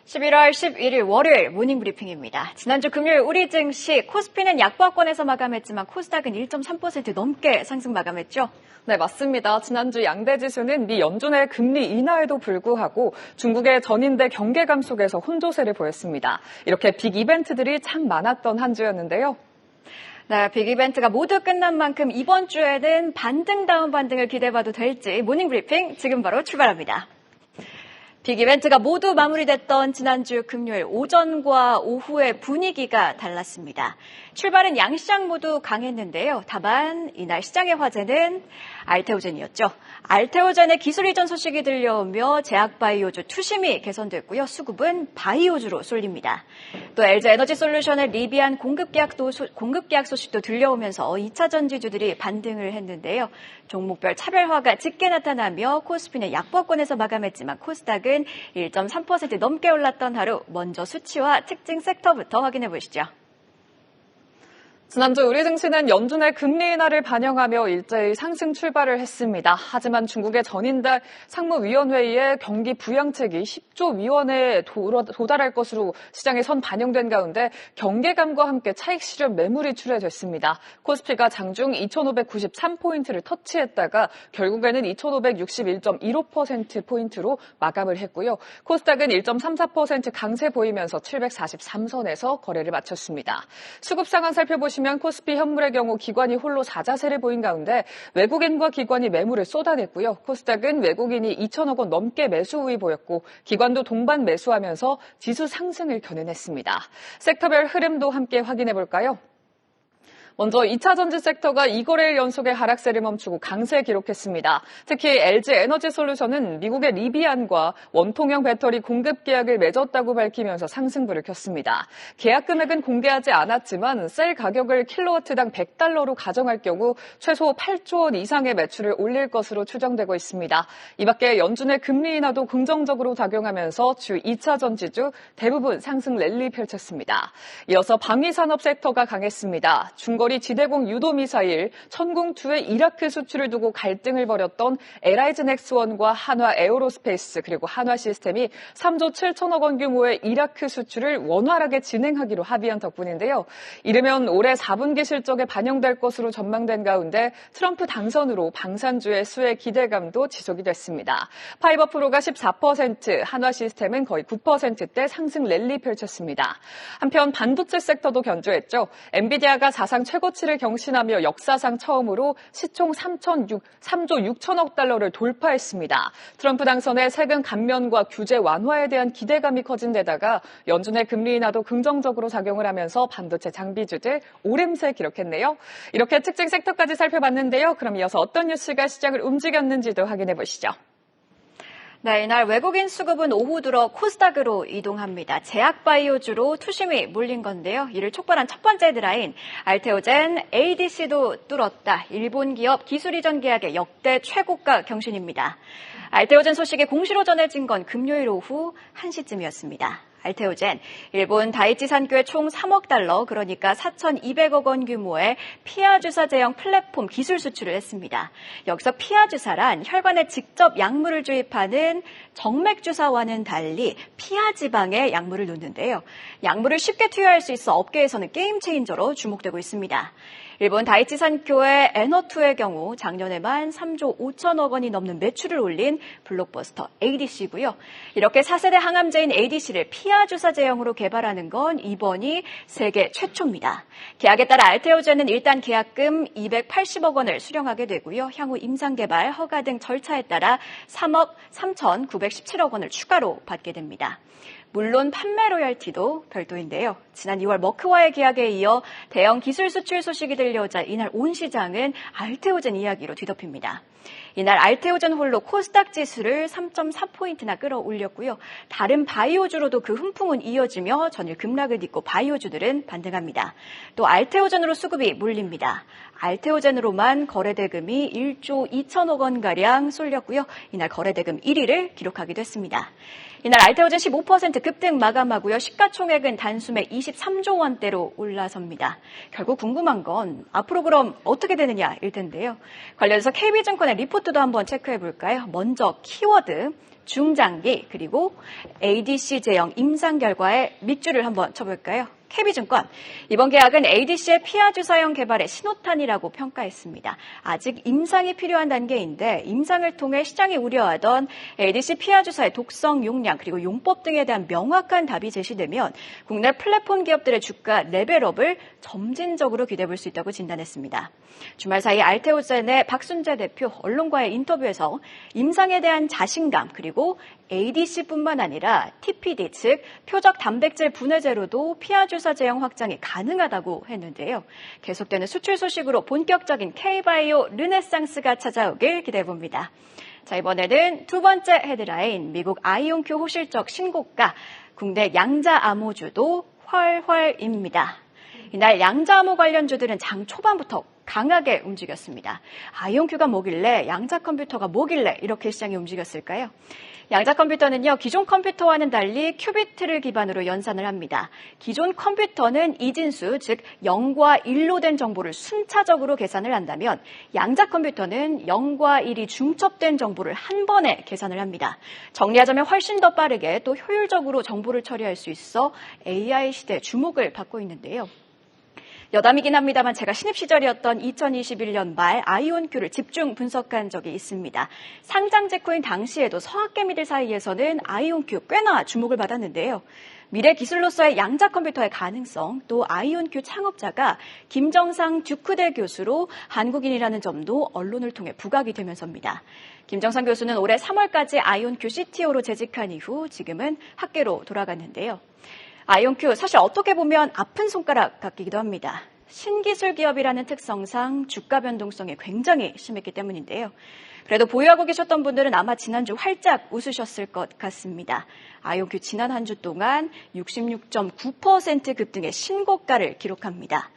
11월 11일 월요일 모닝브리핑입니다. 지난주 금요일 우리 증시 코스피는 약보합권에서 마감했지만 코스닥은 1.3% 넘게 상승 마감했죠. 네, 맞습니다. 지난주 양대 지수는 미 연준의 금리 인하에도 불구하고 중국의 전인대 경계감 속에서 혼조세를 보였습니다. 이렇게 빅 이벤트들이 참 많았던 한 주였는데요. 네, 빅 이벤트가 모두 끝난 만큼 이번 주에는 반등 다운 반등을 기대해봐도 될지 모닝브리핑 지금 바로 출발합니다. 빅 이벤트가 모두 마무리됐던 지난주 금요일 오전과 오후의 분위기가 달랐습니다. 출발은 양시장 모두 강했는데요. 다만 이날 시장의 화제는 알테오젠이었죠. 알테오젠의 기술 이전 소식이 들려오며 제약바이오주 투심이 개선됐고요. 수급은 바이오주로 쏠립니다. 또 LG에너지솔루션의 리비안 공급 계약 소식도 들려오면서 2차 전지주들이 반등을 했는데요. 종목별 차별화가 짙게 나타나며 코스피는 약보합권에서 마감했지만 코스닥은 1.3% 넘게 올랐던 하루, 먼저 수치와 특징 섹터부터 확인해 보시죠. 지난주 우리 증시는 연준의 금리 인하를 반영하며 일제히 상승 출발을 했습니다. 하지만 중국의 전인대 상무위원회의의 경기 부양책이 10조 위원에 도달할 것으로 시장에 선 반영된 가운데 경계감과 함께 차익 실현 매물이 출회됐습니다. 코스피가 장중 2,593포인트를 터치했다가 결국에는 2,561.15%포인트로 마감을 했고요. 코스닥은 1.34% 강세 보이면서 743선에서 거래를 마쳤습니다. 수급 상황 살펴보시면 코스피 현물의 경우 기관이 홀로 4자세를 보인 가운데 외국인과 기관이 매물을 쏟아냈고요. 코스닥은 외국인이 2천억 원 넘게 매수 우위 보였고 기관도 동반 매수하면서 지수 상승을 견인했습니다. 섹터별 흐름도 함께 확인해 볼까요? 먼저 2차 전지 섹터가 2거래일 연속의 하락세를 멈추고 강세 기록했습니다. 특히 LG에너지솔루션은 미국의 리비안과 원통형 배터리 공급 계약을 맺었다고 밝히면서 상승불을 켰습니다. 계약 금액은 공개하지 않았지만 셀 가격을 킬로와트당 $100로 가정할 경우 최소 8조 원 이상의 매출을 올릴 것으로 추정되고 있습니다. 이 밖에 연준의 금리 인하도 긍정적으로 작용하면서 주 2차 전지주 대부분 상승 랠리 펼쳤습니다. 이어서 방위산업 섹터가 강했습니다. 중거리 지대공 유도미사일 천궁2의 이라크 수출을 두고 갈등을 벌였던 LIG 넥스원과 한화 에어로스페이스 그리고 한화 시스템이 3조 7천억 원 규모의 이라크 수출을 원활하게 진행하기로 합의한 덕분인데요. 이르면 올해 4분기 실적에 반영될 것으로 전망된 가운데 트럼프 당선으로 방산주의 수혜 기대감도 지속이 됐습니다. 파이버프로가 14%, 한화 시스템은 거의 9%대 상승 랠리 펼쳤습니다. 한편 반도체 섹터도 견조했죠. 엔비디아가 사상 최고치를 경신하며 역사상 처음으로 시총 3조 6천억 달러를 돌파했습니다. 트럼프 당선의 세금 감면과 규제 완화에 대한 기대감이 커진 데다가 연준의 금리 인하도 긍정적으로 작용을 하면서 반도체 장비주들 오름세 기록했네요. 이렇게 특징 섹터까지 살펴봤는데요. 그럼 이어서 어떤 뉴스가 시장을 움직였는지도 확인해 보시죠. 네, 이날 외국인 수급은 오후 들어 코스닥으로 이동합니다. 제약바이오주로 투심이 몰린 건데요. 이를 촉발한 첫 번째 헤드라인, 알테오젠, ADC도 뚫었다. 일본 기업 기술 이전 계약의 역대 최고가 경신입니다. 알테오젠 소식이 공시로 전해진 건 금요일 오후 1시쯤이었습니다. 알테오젠, 일본 다이치 산교에 총 3억 달러, 그러니까 4,200억 원 규모의 피하 주사 제형 플랫폼 기술 수출을 했습니다. 여기서 피하 주사란 혈관에 직접 약물을 주입하는 정맥 주사와는 달리 피하 지방에 약물을 놓는데요. 약물을 쉽게 투여할 수 있어 업계에서는 게임 체인저로 주목되고 있습니다. 일본 다이치 산교의 에너2의 경우 작년에만 3조 5천억 원이 넘는 매출을 올린 블록버스터 ADC고요. 이렇게 4세대 항암제인 ADC를 피하 주사 제형으로 개발하는 건 이번이 세계 최초입니다. 계약에 따라 알테오젠은 일단 계약금 280억 원을 수령하게 되고요. 향후 임상개발, 허가 등 절차에 따라 3억 3,917억 원을 추가로 받게 됩니다. 물론 판매 로열티도 별도인데요. 지난 2월 머크와의 계약에 이어 대형 기술 수출 소식이 들려오자 이날 온 시장은 알테오젠 이야기로 뒤덮입니다. 이날 알테오젠 홀로 코스닥 지수를 3.4포인트나 끌어올렸고요. 다른 바이오주로도 그 훈풍은 이어지며 전일 급락을 딛고 바이오주들은 반등합니다. 또 알테오젠으로 수급이 몰립니다. 알테오젠으로만 거래대금이 1조 2천억 원가량 쏠렸고요. 이날 거래대금 1위를 기록하기도 했습니다. 이날 알테오젠 15% 급등 마감하고요. 시가총액은 단숨에 23조 원대로 올라섭니다. 결국 궁금한 건 앞으로 그럼 어떻게 되느냐일 텐데요. 관련해서 KB증권 이번에 리포트도 한번 체크해 볼까요? 먼저 키워드, 중장기, 그리고 ADC 제형 임상 결과의 밑줄을 한번 쳐볼까요? KB증권, 이번 계약은 ADC의 피하주사형 개발의 신호탄이라고 평가했습니다. 아직 임상이 필요한 단계인데 임상을 통해 시장이 우려하던 ADC 피하주사의 독성, 용량, 그리고 용법 등에 대한 명확한 답이 제시되면 국내 플랫폼 기업들의 주가 레벨업을 점진적으로 기대해볼 수 있다고 진단했습니다. 주말 사이 알테오젠의 박순재 대표 언론과의 인터뷰에서 임상에 대한 자신감, 그리고 ADC뿐만 아니라 TPD, 즉 표적 단백질 분해제로도 피하주사 제형 확장이 가능하다고 했는데요. 계속되는 수출 소식으로 본격적인 K바이오 르네상스가 찾아오길 기대해봅니다. 자, 이번에는 두 번째 헤드라인, 미국 아이온큐 호실적 신고가, 국내 양자암호주도 훨훨입니다. 이날 양자암호 관련주들은 장 초반부터 강하게 움직였습니다. 아이온큐가 뭐길래, 양자 컴퓨터가 뭐길래 이렇게 시장이 움직였을까요? 양자 컴퓨터는요, 기존 컴퓨터와는 달리 큐비트를 기반으로 연산을 합니다. 기존 컴퓨터는 이진수, 즉 0과 1로 된 정보를 순차적으로 계산을 한다면 양자 컴퓨터는 0과 1이 중첩된 정보를 한 번에 계산을 합니다. 정리하자면 훨씬 더 빠르게 또 효율적으로 정보를 처리할 수 있어 AI 시대에 주목을 받고 있는데요. 여담이긴 합니다만 제가 신입 시절이었던 2021년 말 아이온큐를 집중 분석한 적이 있습니다. 상장제 코인 당시에도 서학개미들 사이에서는 아이온큐 꽤나 주목을 받았는데요. 미래 기술로서의 양자 컴퓨터의 가능성, 또 아이온큐 창업자가 김정상 듀크대 교수로 한국인이라는 점도 언론을 통해 부각이 되면서입니다. 김정상 교수는 올해 3월까지 아이온큐 CTO로 재직한 이후 지금은 학계로 돌아갔는데요. 아이온큐 사실 어떻게 보면 아픈 손가락 같기도 합니다. 신기술 기업이라는 특성상 주가 변동성이 굉장히 심했기 때문인데요. 그래도 보유하고 계셨던 분들은 아마 지난주 활짝 웃으셨을 것 같습니다. 아이온큐 지난 한 주 동안 66.9% 급등의 신고가를 기록합니다.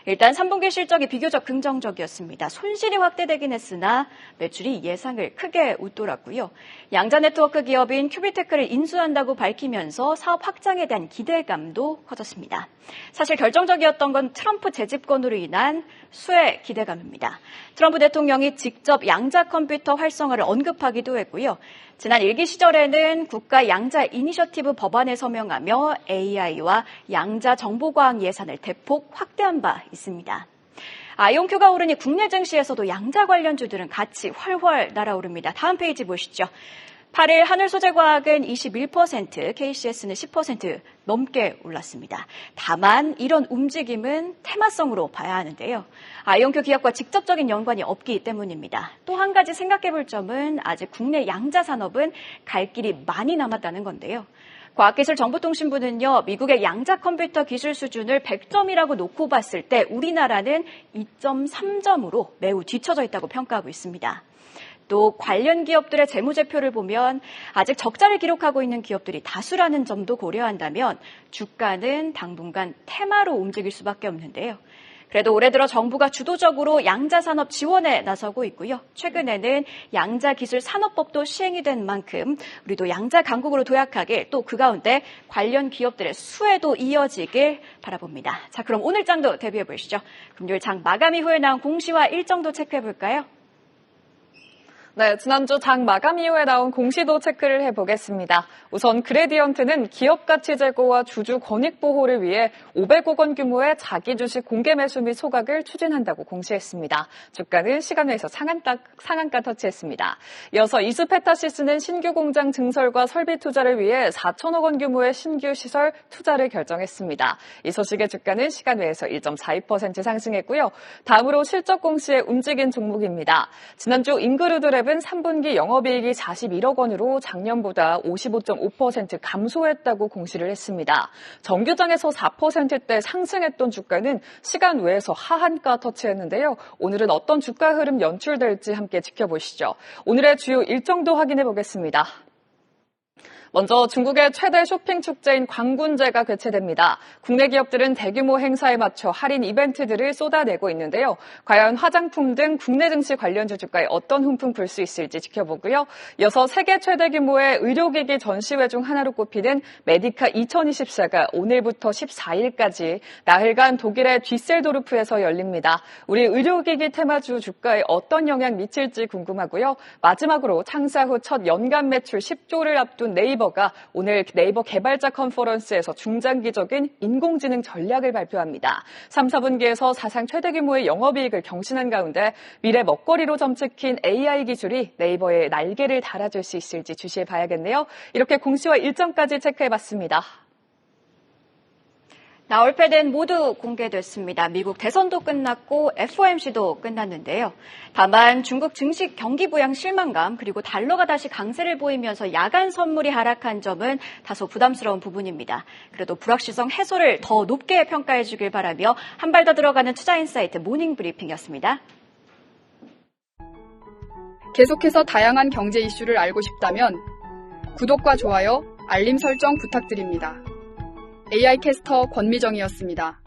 일단 3분기 실적이 비교적 긍정적이었습니다. 손실이 확대되긴 했으나 매출이 예상을 크게 웃돌았고요. 양자 네트워크 기업인 큐비테크를 인수한다고 밝히면서 사업 확장에 대한 기대감도 커졌습니다. 사실 결정적이었던 건 트럼프 재집권으로 인한 수혜 기대감입니다. 트럼프 대통령이 직접 양자 컴퓨터 활성화를 언급하기도 했고요. 지난 일기 시절에는 국가 양자 이니셔티브 법안에 서명하며 AI와 양자 정보과학 예산을 대폭 확대한 바 있습니다. 아이온큐가 오르니 국내 증시에서도 양자 관련주들은 같이 훨훨 날아오릅니다. 다음 페이지 보시죠. 8일 하늘소재과학은 21%, KCS는 10% 넘게 올랐습니다. 다만 이런 움직임은 테마성으로 봐야 하는데요. 아이온큐 기업과 직접적인 연관이 없기 때문입니다. 또 한 가지 생각해 볼 점은 아직 국내 양자 산업은 갈 길이 많이 남았다는 건데요. 과학기술정보통신부는요, 미국의 양자 컴퓨터 기술 수준을 100점이라고 놓고 봤을 때 우리나라는 2.3점으로 매우 뒤처져 있다고 평가하고 있습니다. 또 관련 기업들의 재무제표를 보면 아직 적자를 기록하고 있는 기업들이 다수라는 점도 고려한다면 주가는 당분간 테마로 움직일 수밖에 없는데요. 그래도 올해 들어 정부가 주도적으로 양자산업 지원에 나서고 있고요. 최근에는 양자기술산업법도 시행이 된 만큼 우리도 양자 강국으로 도약하길, 또 그 가운데 관련 기업들의 수혜도 이어지길 바라봅니다. 자, 그럼 오늘 장도 대비해 보시죠. 금요일 장 마감 이후에 나온 공시와 일정도 체크해 볼까요? 네, 지난주 장 마감 이후에 나온 공시도 체크를 해보겠습니다. 우선 그레디언트는 기업 가치 제고와 주주 권익 보호를 위해 500억 원 규모의 자기 주식 공개 매수 및 소각을 추진한다고 공시했습니다. 주가는 시간 외에서 상한가 터치했습니다. 이어서 이수페타시스는 신규 공장 증설과 설비 투자를 위해 4천억 원 규모의 신규 시설 투자를 결정했습니다. 이 소식의 주가는 시간 외에서 1.42% 상승했고요. 다음으로 실적 공시에 움직인 종목입니다. 지난주 인그루드랩 은 3분기 영업이익이 41억 원으로 작년보다 55.5% 감소했다고 공시를 했습니다. 정규장에서 4%대 상승했던 주가는 시간 외에서 하한가 터치했는데요. 오늘은 어떤 주가 흐름 연출될지 함께 지켜보시죠. 오늘의 주요 일정도 확인해 보겠습니다. 먼저 중국의 최대 쇼핑 축제인 광군제가 개최됩니다. 국내 기업들은 대규모 행사에 맞춰 할인 이벤트들을 쏟아내고 있는데요. 과연 화장품 등 국내 증시 관련주 주가에 어떤 훈풍 불 수 있을지 지켜보고요. 이어서 세계 최대 규모의 의료기기 전시회 중 하나로 꼽히는 메디카 2024가 오늘부터 14일까지 나흘간 독일의 뒤셀도르프에서 열립니다. 우리 의료기기 테마주 주가에 어떤 영향 미칠지 궁금하고요. 마지막으로 창사 후 첫 연간 매출 10조를 앞둔 네이버가 오늘 네이버 개발자 컨퍼런스에서 중장기적인 인공지능 전략을 발표합니다. 3, 4분기에서 사상 최대 규모의 영업이익을 경신한 가운데 미래 먹거리로 점찍힌 AI 기술이 네이버에 날개를 달아줄 수 있을지 주시해 봐야겠네요. 이렇게 공시와 일정까지 체크해봤습니다. 나올 패드는 모두 공개됐습니다. 미국 대선도 끝났고 FOMC도 끝났는데요. 다만 중국 증시 경기 부양 실망감 그리고 달러가 다시 강세를 보이면서 야간 선물이 하락한 점은 다소 부담스러운 부분입니다. 그래도 불확실성 해소를 더 높게 평가해 주길 바라며 한 발 더 들어가는 투자인사이트 모닝브리핑이었습니다. 계속해서 다양한 경제 이슈를 알고 싶다면 구독과 좋아요, 알림 설정 부탁드립니다. AI 캐스터 권미정이었습니다.